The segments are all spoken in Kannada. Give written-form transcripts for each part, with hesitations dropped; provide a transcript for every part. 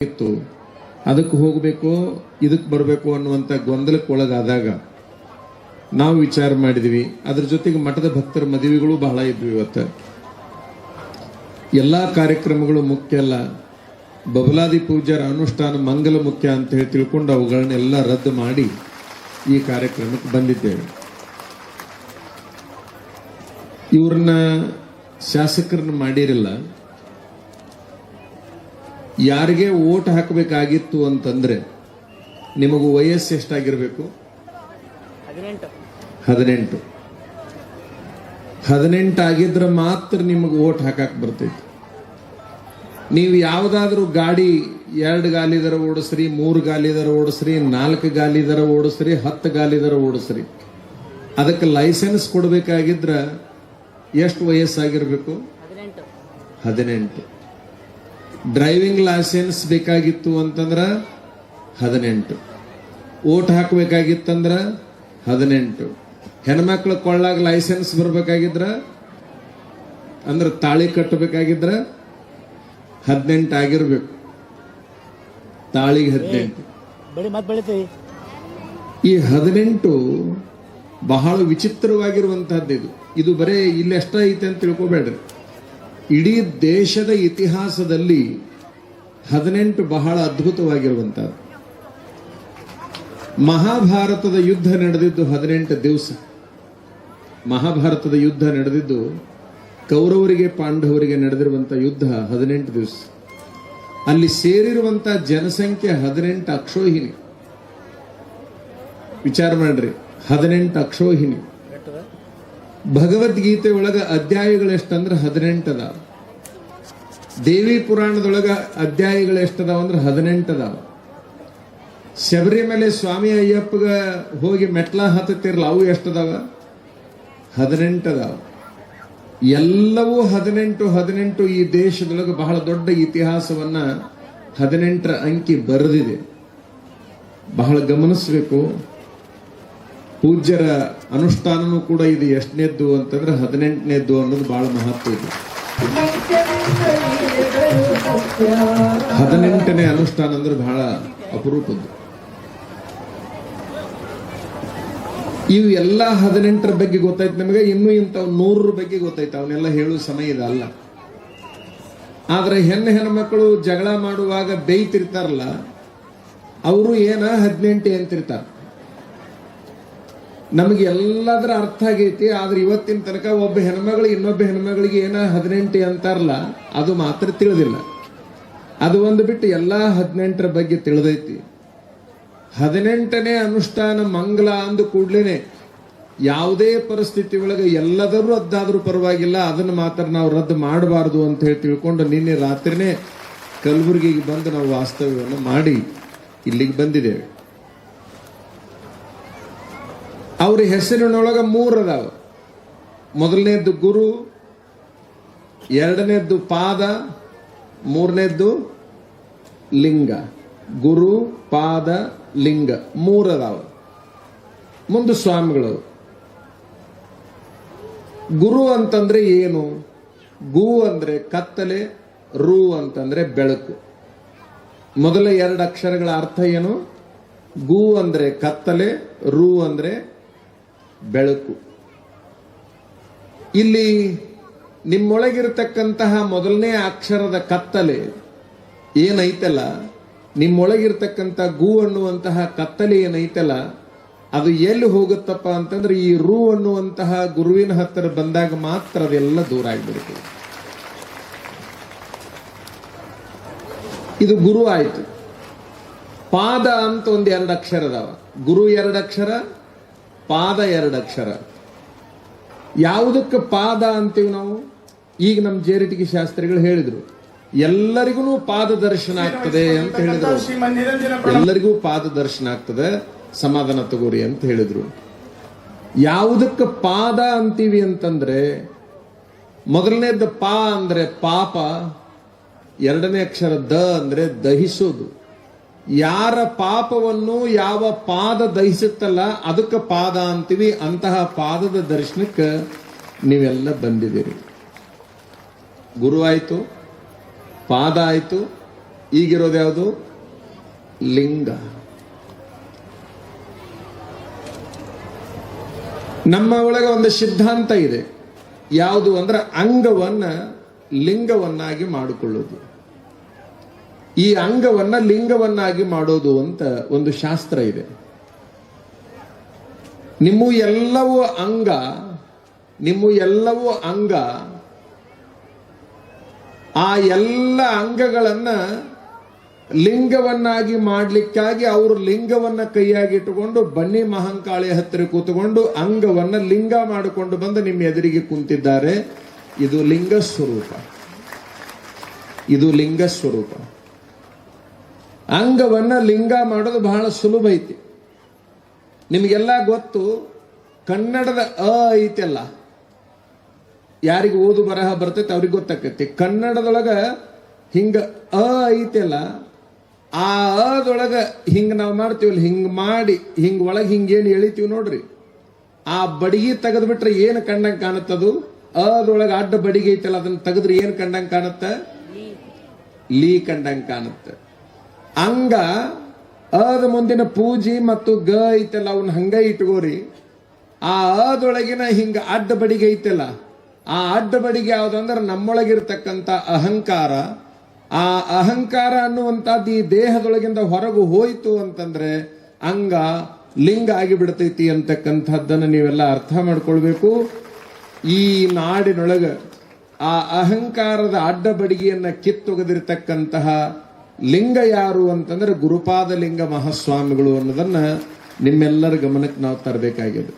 ಇತ್ತು, ಅದಕ್ಕೆ ಹೋಗಬೇಕು ಇದಕ್ಕೆ ಬರಬೇಕು ಅನ್ನುವಂಥ ಗೊಂದಲಕ್ಕೆ ಒಳಗಾದಾಗ ನಾವು ವಿಚಾರ ಮಾಡಿದ್ವಿ. ಅದ್ರ ಜೊತೆಗೆ ಮಠದ ಭಕ್ತರ ಮದುವೆಗಳು ಬಹಳ ಇದ್ವು. ಇವತ್ತು ಎಲ್ಲಾ ಕಾರ್ಯಕ್ರಮಗಳು ಮುಖ್ಯ ಅಲ್ಲ, ಬಬಲಾದಿ ಪೂಜಾರ ಅನುಷ್ಠಾನ ಮಂಗಲ ಮುಖ್ಯ ಅಂತ ಹೇಳಿ ತಿಳ್ಕೊಂಡು ಅವುಗಳನ್ನೆಲ್ಲ ರದ್ದು ಮಾಡಿ ಈ ಕಾರ್ಯಕ್ರಮಕ್ಕೆ ಬಂದಿದ್ದೇವೆ. ಇವ್ರನ್ನ ಶಾಸಕರನ್ನ ಮಾಡಿರಲ್ಲ. ಯಾರಿಗೆ ಓಟ್ ಹಾಕಬೇಕಾಗಿತ್ತು ಅಂತಂದ್ರೆ ನಿಮಗೂ ವಯಸ್ಸು ಎಷ್ಟಾಗಿರ್ಬೇಕು? 18 ಆಗಿದ್ರೆ ಮಾತ್ರ ನಿಮಗೆ ಓಟ್ ಹಾಕಕ್ ಬರ್ತೈತಿ. ನೀವು ಯಾವ್ದಾದ್ರೂ ಗಾಡಿ 2 ಗಾಲಿದರ ಓಡಿಸ್ರಿ, 3 ಗಾಲಿದರ ಓಡಿಸ್ರಿ, 4 ಗಾಲಿದರ ಓಡಿಸ್ರಿ, 10 ಗಾಲಿದರ ಓಡಿಸ್ರಿ, ಅದಕ್ಕೆ ಲೈಸೆನ್ಸ್ ಕೊಡಬೇಕಾಗಿದ್ರ ಎಷ್ಟು ವಯಸ್ಸಾಗಿರ್ಬೇಕು? 18. ಡ್ರೈವಿಂಗ್ ಲೈಸೆನ್ಸ್ ಬೇಕಾಗಿತ್ತು ಅಂತಂದ್ರ 18. ಓಟ್ ಹಾಕಬೇಕಾಗಿತ್ತಂದ್ರ 18. ಹೆಣ್ಮಕ್ಳ ಕೊಳ್ಳಾಗ ಲೈಸೆನ್ಸ್ ಬರ್ಬೇಕಾಗಿದ್ರ ಅಂದ್ರ ತಾಳಿ ಕಟ್ಟಬೇಕಾಗಿದ್ರ 18 ಆಗಿರ್ಬೇಕು. ತಾಳಿಗೆ 18. ಈ 18 ಬಹಳ ವಿಚಿತ್ರವಾಗಿರುವಂತಹದ್ದು. ಇದು ಬರೇ ಇಲ್ಲೆಷ್ಟ ಐತೆ ಅಂತ ತಿಳ್ಕೊಬೇಡ್ರಿ. ಇಡೀ ದೇಶದ ಇತಿಹಾಸದಲ್ಲಿ 18 ಬಹಳ ಅದ್ಭುತವಾಗಿರುವಂತಹದ್ದು. ಮಹಾಭಾರತದ ಯುದ್ಧ ನಡೆದಿದ್ದು 18 ದಿವಸ. ಮಹಾಭಾರತದ ಯುದ್ಧ ನಡೆದಿದ್ದು ಕೌರವರಿಗೆ ಪಾಂಡವರಿಗೆ ನಡೆದಿರುವಂತಹ ಯುದ್ಧ 18 ದಿವಸ. ಅಲ್ಲಿ ಸೇರಿರುವಂತಹ ಜನಸಂಖ್ಯೆ 18 ಅಕ್ಷೋಹಿಣಿ. ವಿಚಾರ ಮಾಡ್ರಿ, 18 ಅಕ್ಷೋಹಿಣಿ. ಭಗವದ್ಗೀತೆ ಒಳಗ ಅಧ್ಯಾಯಗಳು ಎಷ್ಟಂದ್ರೆ 18 ಅದಾವ. ದೇವಿ ಪುರಾಣದೊಳಗ ಅಧ್ಯಾಯಗಳು ಎಷ್ಟದಾವ ಅಂದ್ರೆ 18 ಅದಾವ. ಶಬರಿಮಲೆ ಸ್ವಾಮಿ ಅಯ್ಯಪ್ಪಗ ಹೋಗಿ ಮೆಟ್ಲ ಹತ್ತತಿರ್ಲ, ಅವು ಎಷ್ಟದಾವ? 18 ಅದಾವ. ಎಲ್ಲವೂ 18. ಈ ದೇಶದೊಳಗೆ ಬಹಳ ದೊಡ್ಡ ಇತಿಹಾಸವನ್ನ 18ರ ಅಂಕಿ ಬರೆದಿದೆ. ಬಹಳ ಗಮನಿಸಬೇಕು. ಪೂಜ್ಯರ ಅನುಷ್ಠಾನನೂ ಕೂಡ ಇದು ಎಷ್ಟನೇದ್ದು ಅಂತಂದ್ರೆ 18ನೇದ್ದು ಅನ್ನೋದು ಬಹಳ ಮಹತ್ವ ಇದೆ. 18ನೇ ಅನುಷ್ಠಾನ ಅಂದ್ರೆ ಬಹಳ ಅಪರೂಪದ್ದು. ಇವು ಎಲ್ಲ 18ರ ಬಗ್ಗೆ ಗೊತ್ತಾಯ್ತು ನಮಗೆ. ಇನ್ನೂ ಇಂಥವ್ 100 ಬಗ್ಗೆ ಗೊತ್ತಾಯ್ತು. ಅವನ್ನೆಲ್ಲ ಹೇಳುವ ಸಮಯ ಇದಲ್ಲ. ಆದ್ರೆ ಹೆಣ್ಮಕ್ಳು ಜಗಳ ಮಾಡುವಾಗ ಬೇಯ್ತಿರ್ತಾರಲ್ಲ, ಅವರು ಏನ 18 ಅಂತಿರ್ತಾರ. ನಮಗೆ ಎಲ್ಲದರ ಅರ್ಥ ಆಗೈತಿ. ಆದ್ರೆ ಇವತ್ತಿನ ತನಕ ಒಬ್ಬ ಹೆಣ್ಮಗಳು ಇನ್ನೊಬ್ಬ ಹೆಣ್ಮಗಳಿಗೆ ಏನ 18 ಅಂತಾರಲ್ಲ, ಅದು ಮಾತ್ರ ತಿಳಿದಿಲ್ಲ. ಅದು ಒಂದು ಬಿಟ್ಟು ಎಲ್ಲಾ 18ರ ಬಗ್ಗೆ ತಿಳಿದೈತಿ. 18ನೇ ಅನುಷ್ಠಾನ ಮಂಗಲ ಅಂದ ಕೂಡ್ಲೇನೆ ಯಾವುದೇ ಪರಿಸ್ಥಿತಿ ಒಳಗೆ ಎಲ್ಲದರೂ ರದ್ದಾದ್ರೂ ಪರವಾಗಿಲ್ಲ, ಅದನ್ನು ಮಾತ್ರ ನಾವು ರದ್ದು ಮಾಡಬಾರದು ಅಂತ ಹೇಳಿ ತಿಳ್ಕೊಂಡು ನಿನ್ನೆ ರಾತ್ರಿನೇ ಕಲಬುರಗಿಗೆ ಬಂದು ನಾವು ವಾಸ್ತವ್ಯವನ್ನು ಮಾಡಿ ಇಲ್ಲಿಗೆ ಬಂದಿದ್ದೇವೆ. ಅವ್ರ ಹೆಸರಿನೊಳಗ 3 ಅದಾವ. ಮೊದಲನೇದ್ದು ಗುರು, 2ನೇದ್ದು ಪಾದ, 3ನೇದ್ದು ಲಿಂಗ. ಗುರು, ಪಾದ, ಲಿಂಗ 3 ಅದಾವ. ಮುಂದೆ ಸ್ವಾಮಿಗಳು. ಗುರು ಅಂತಂದ್ರೆ ಏನು? ಗು ಅಂದ್ರೆ ಕತ್ತಲೆ, ರು ಅಂತಂದ್ರೆ ಬೆಳಕು. ಮೊದಲ 2 ಅಕ್ಷರಗಳ ಅರ್ಥ ಏನು? ಗು ಅಂದ್ರೆ ಕತ್ತಲೆ, ರು ಅಂದ್ರೆ ಬೆಳಕು. ಇಲ್ಲಿ ನಿಮ್ಮೊಳಗಿರ್ತಕ್ಕಂತಹ ಮೊದಲನೇ ಅಕ್ಷರದ ಕತ್ತಲೆ ಏನೈತಲ್ಲ, ನಿಮ್ಮೊಳಗಿರ್ತಕ್ಕಂಥ ಗು ಅನ್ನುವಂತಹ ಕತ್ತಲೆ ಏನೈತಲ್ಲ, ಅದು ಎಲ್ಲಿ ಹೋಗುತ್ತಪ್ಪ ಅಂತಂದ್ರೆ ಈ ರು ಅನ್ನುವಂತಹ ಗುರುವಿನ ಹತ್ತಿರ ಬಂದಾಗ ಮಾತ್ರ ಅದೆಲ್ಲ ದೂರ ಆಗಿಬಿಡುತ್ತದೆ. ಇದು ಗುರು ಆಯ್ತು. ಪಾದ ಅಂತ ಒಂದು 2 ಅಕ್ಷರ ಅದಾವ. ಗುರು 2 ಅಕ್ಷರ, ಪಾದ 2 ಅಕ್ಷರ. ಯಾವುದಕ್ಕೆ ಪಾದ ಅಂತೀವಿ ನಾವು? ಈಗ ನಮ್ಮ ಜೇರಿಟಿಗೆ ಶಾಸ್ತ್ರಿಗಳು ಹೇಳಿದ್ರು, ಎಲ್ಲರಿಗೂ ಪಾದ ದರ್ಶನ ಆಗ್ತದೆ ಅಂತ ಹೇಳಿದ್ರು. ಎಲ್ಲರಿಗೂ ಪಾದ ದರ್ಶನ ಆಗ್ತದೆ, ಸಮಾಧಾನ ತಗೋರಿ ಅಂತ ಹೇಳಿದ್ರು. ಯಾವುದಕ್ಕೆ ಪಾದ ಅಂತೀವಿ ಅಂತಂದ್ರೆ, ಮೊದಲನೇದ ಪಾ ಅಂದ್ರೆ ಪಾಪ, 2ನೇ ಅಕ್ಷರ ದ ಅಂದ್ರೆ ದಹಿಸೋದು. ಯಾರ ಪಾಪವನ್ನು ಯಾವ ಪಾದ ದಹಿಸುತ್ತಲ್ಲ ಅದಕ್ಕೆ ಪಾದ ಅಂತೀವಿ. ಅಂತಹ ಪಾದದ ದರ್ಶನಕ್ಕೆ ನೀವೆಲ್ಲ ಬಂದಿದ್ದೀರಿ. ಗುರು ಆಯ್ತು, ಪಾದ ಆಯ್ತು, ಈಗಿರೋದು ಯಾವುದು? ಲಿಂಗ. ನಮ್ಮ ಒಳಗೆ ಒಂದು ಸಿದ್ಧಾಂತ ಇದೆ. ಯಾವುದು ಅಂದ್ರೆ ಅಂಗವನ್ನ ಲಿಂಗವನ್ನಾಗಿ ಮಾಡಿಕೊಳ್ಳೋದು. ಈ ಅಂಗವನ್ನ ಲಿಂಗವನ್ನಾಗಿ ಮಾಡೋದು ಅಂತ ಒಂದು ಶಾಸ್ತ್ರ ಇದೆ. ನಿಮ್ಮ ಎಲ್ಲವೂ ಅಂಗ, ಆ ಎಲ್ಲ ಅಂಗಗಳನ್ನ ಲಿಂಗವನ್ನಾಗಿ ಮಾಡ್ಲಿಕ್ಕಾಗಿ ಅವರು ಲಿಂಗವನ್ನ ಕೈಯಾಗಿಟ್ಟುಕೊಂಡು ಬನ್ನಿ ಮಹಂಕಾಳಿ ಹತ್ತಿರ ಕೂತುಕೊಂಡು ಅಂಗವನ್ನ ಲಿಂಗ ಮಾಡಿಕೊಂಡು ಬಂದು ನಿಮ್ಮ ಎದುರಿಗೆ ಕುಂತಿದ್ದಾರೆ. ಇದು ಲಿಂಗ ಸ್ವರೂಪ. ಇದು ಲಿಂಗ ಸ್ವರೂಪ. ಅಂಗವನ್ನ ಲಿಂಗ ಮಾಡೋದು ಬಹಳ ಸುಲಭ ಐತಿ. ನಿಮಗೆಲ್ಲ ಗೊತ್ತು, ಕನ್ನಡದ ಅ ಐತೆಲ್ಲ, ಯಾರಿಗೆ ಓದು ಬರಹ ಬರ್ತೈತೆ ಅವ್ರಿಗೆ ಗೊತ್ತಾಕೈತಿ. ಕನ್ನಡದೊಳಗ ಹಿಂಗ ಅ ಐತೆಲ್ಲ, ಆ ಅದೊಳಗ ಹಿಂಗ ನಾವು ಮಾಡ್ತೀವಲ್ಲ, ಹಿಂಗ ಮಾಡಿ ಹಿಂಗ ಒಳಗೆ ಹಿಂಗೇನು ಎಳಿತೀವಿ ನೋಡ್ರಿ, ಆ ಬಡಿಗೆ ತೆಗೆದು ಬಿಟ್ರೆ ಏನು ಕಂಡಂಗೆ ಕಾಣುತ್ತದು? ಅದೊಳಗ ಅಡ್ಡ ಬಡಿಗೆ ಐತಲ್ಲ, ಅದನ್ನ ತೆಗೆದ್ರೆ ಏನು ಕಂಡಂಗೆ ಕಾಣುತ್ತ? ಲೀ ಕಂಡಂಗೆ ಕಾಣುತ್ತೆ. ಅಂಗ ಅದ ಮುಂದಿನ ಪೂಜಿ ಮತ್ತು ಗ ಐತಲ್ಲ, ಅವನ್ನ ಹಂಗ ಇಟ್ಕೋರಿ. ಆ ಅದೊಳಗಿನ ಹಿಂಗ ಅಡ್ಡ ಬಡಿಗೆ ಐತಲ್ಲ, ಆ ಅಡ್ಡ ಬಡಿಗೆ ಯಾವ್ದಂದ್ರೆ ನಮ್ಮೊಳಗಿರ್ತಕ್ಕಂಥ ಅಹಂಕಾರ. ಆ ಅಹಂಕಾರ ಅನ್ನುವಂಥದ್ದು ಈ ದೇಹದೊಳಗಿಂದ ಹೊರಗು ಹೋಯ್ತು ಅಂತಂದ್ರೆ ಅಂಗ ಲಿಂಗ ಆಗಿಬಿಡ್ತೈತಿ ಅಂತಕ್ಕಂಥದ್ದನ್ನು ನೀವೆಲ್ಲ ಅರ್ಥ ಮಾಡ್ಕೊಳ್ಬೇಕು. ಈ ನಾಡಿನೊಳಗ ಆ ಅಹಂಕಾರದ ಅಡ್ಡ ಬಡಿಗೆಯನ್ನ ಕಿತ್ತೊಗೆದಿರ್ತಕ್ಕಂತಹ ಲಿಂಗ ಯಾರು ಅಂತಂದ್ರೆ ಗುರುಪಾದ ಲಿಂಗ ಮಹಾಸ್ವಾಮಿಗಳು ಅನ್ನೋದನ್ನ ನಿಮ್ಮೆಲ್ಲರ ಗಮನಕ್ಕೆ ನಾವು ತರಬೇಕಾಗಿದೆ.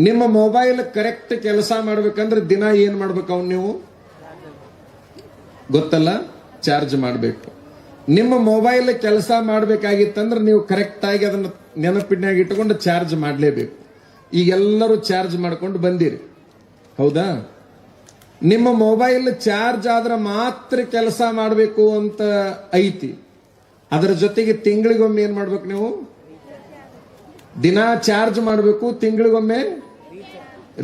ನಿಮ್ಮ ಮೊಬೈಲ್ ಕರೆಕ್ಟ್ ಕೆಲಸ ಮಾಡ್ಬೇಕಂದ್ರೆ ದಿನ ಏನ್ ಮಾಡ್ಬೇಕು? ಅವ್ನು ನೀವು ಗೊತ್ತಲ್ಲ, ಚಾರ್ಜ್ ಮಾಡಬೇಕು. ನಿಮ್ಮ ಮೊಬೈಲ್ ಕೆಲಸ ಮಾಡ್ಬೇಕಾಗಿತ್ತಂದ್ರೆ ನೀವು ಕರೆಕ್ಟ್ ಆಗಿ ಅದನ್ನ ನೆನಪಿನಾಗ ಇಟ್ಟುಕೊಂಡು ಚಾರ್ಜ್ ಮಾಡಲೇಬೇಕು. ಈಗೆಲ್ಲರೂ ಚಾರ್ಜ್ ಮಾಡ್ಕೊಂಡು ಬಂದಿರಿ, ಹೌದಾ? ನಿಮ್ಮ ಮೊಬೈಲ್ ಚಾರ್ಜ್ ಆದ್ರೆ ಮಾತ್ರ ಕೆಲಸ ಮಾಡಬೇಕು ಅಂತ ಐತಿ. ಅದರ ಜೊತೆಗೆ ತಿಂಗಳಿಗೊಮ್ಮೆ ಏನ್ ಮಾಡ್ಬೇಕು? ನೀವು ದಿನ ಚಾರ್ಜ್ ಮಾಡಬೇಕು, ತಿಂಗಳಿಗೊಮ್ಮೆ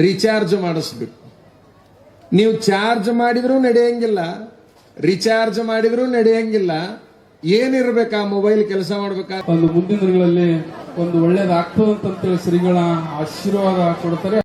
ರೀಚಾರ್ಜ್ ಮಾಡಿಸ್ಬೇಕು. ನೀವು ಚಾರ್ಜ್ ಮಾಡಿದ್ರೂ ನಡೆಯಂಗಿಲ್ಲ, ರೀಚಾರ್ಜ್ ಮಾಡಿದ್ರೂ ನಡೆಯಂಗಿಲ್ಲ. ಏನಿರ್ಬೇಕು? ಆ ಮೊಬೈಲ್ ಕೆಲಸ ಮಾಡ್ಬೇಕಾ? ಒಂದು ಮುಂದಿನ ದಿನಗಳಲ್ಲಿ ಒಂದು ಒಳ್ಳೇದಾಗ್ತದಂತೇಳಿ ಶ್ರೀಗಳ ಆಶೀರ್ವಾದ ಕೊಡ್ತಾರೆ.